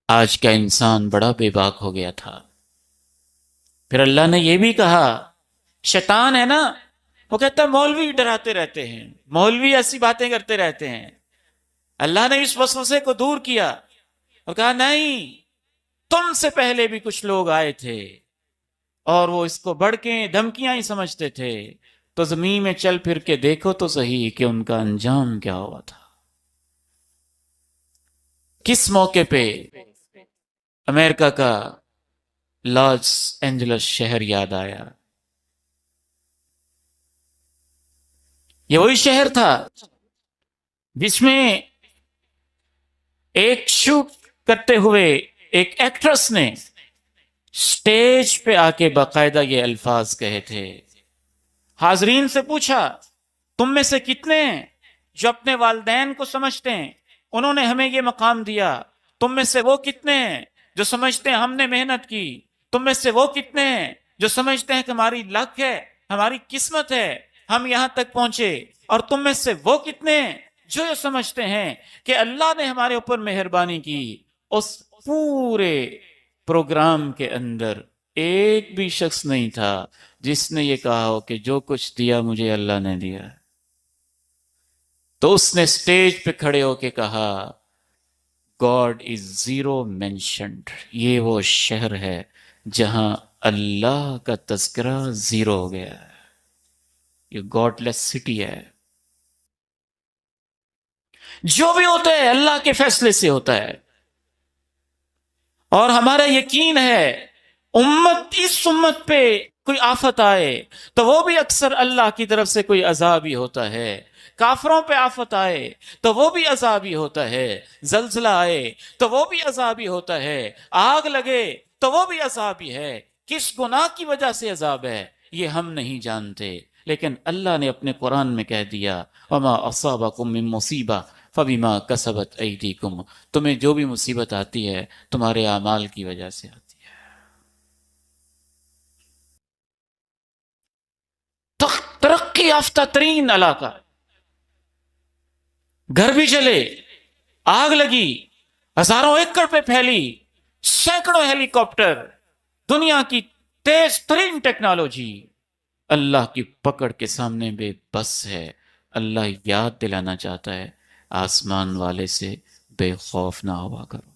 آج کا انسان بڑا بے باک ہو گیا تھا۔ پھر اللہ نے یہ بھی کہا، شیطان ہے نا، وہ کہتا ہے مولوی ڈراتے رہتے ہیں، مولوی ایسی باتیں کرتے رہتے ہیں۔ اللہ نے اس وسوسے کو دور کیا اور کہا نہیں، تم سے پہلے بھی کچھ لوگ آئے تھے اور وہ اس کو بڑکیں دھمکیاں ہی سمجھتے تھے، تو زمین میں چل پھر کے دیکھو تو صحیح کہ ان کا انجام کیا ہوا تھا۔ کس موقع پہ امریکہ کا لاس اینجلس شہر یاد آیا؟ یہ وہی شہر تھا جس میں ایک شوٹ کرتے ہوئے ایک ایکٹریس نے سٹیج پہ آ کے باقاعدہ یہ الفاظ کہے تھے۔ حاضرین سے پوچھا، تم میں سے کتنے ہیں جو اپنے والدین کو سمجھتے ہیں انہوں نے ہمیں یہ مقام دیا؟ تم میں سے وہ کتنے ہیں جو سمجھتے ہیں ہم نے محنت کی؟ تم میں سے وہ کتنے ہیں جو سمجھتے ہیں کہ ہماری لک ہے، ہماری قسمت ہے، ہم یہاں تک پہنچے؟ اور تم میں سے وہ کتنے ہیں جو یہ سمجھتے ہیں کہ اللہ نے ہمارے اوپر مہربانی کی؟ اس پورے پروگرام کے اندر ایک بھی شخص نہیں تھا جس نے یہ کہا ہو کہ جو کچھ دیا مجھے اللہ نے دیا۔ تو اس نے سٹیج پہ کھڑے ہو کے کہا، گاڈ از زیرو مینشنڈ۔ یہ وہ شہر ہے جہاں اللہ کا تذکرہ زیرو ہو گیا ہے، یہ گاڈ لیس سٹی ہے۔ جو بھی ہوتا ہے اللہ کے فیصلے سے ہوتا ہے، اور ہمارا یقین ہے اس امت پہ کوئی آفت آئے تو وہ بھی اکثر اللہ کی طرف سے کوئی عذاب ہی ہوتا ہے۔ کافروں پہ آفت آئے تو وہ بھی عذاب ہی ہوتا ہے، زلزلہ آئے تو وہ بھی عذاب ہی ہوتا ہے، آگ لگے تو وہ بھی عذاب ہی ہے۔ کس گناہ کی وجہ سے عذاب ہے یہ ہم نہیں جانتے، لیکن اللہ نے اپنے قرآن میں کہہ دیا، وما اصابکم من مصیبہ فبما کسبت ایدیکم، تمہیں جو بھی مصیبت آتی ہے تمہارے اعمال کی وجہ سے آتی ہے۔ ترقی یافتہ ترین علاقہ، گھر بھی چلے، آگ لگی، ہزاروں ایکڑ پہ پھیلی، سینکڑوں ہیلی کاپٹر، دنیا کی تیز ترین ٹیکنالوجی اللہ کی پکڑ کے سامنے بے بس ہے۔ اللہ یاد دلانا چاہتا ہے، آسمان والے سے بے خوف نہ ہوا کرو۔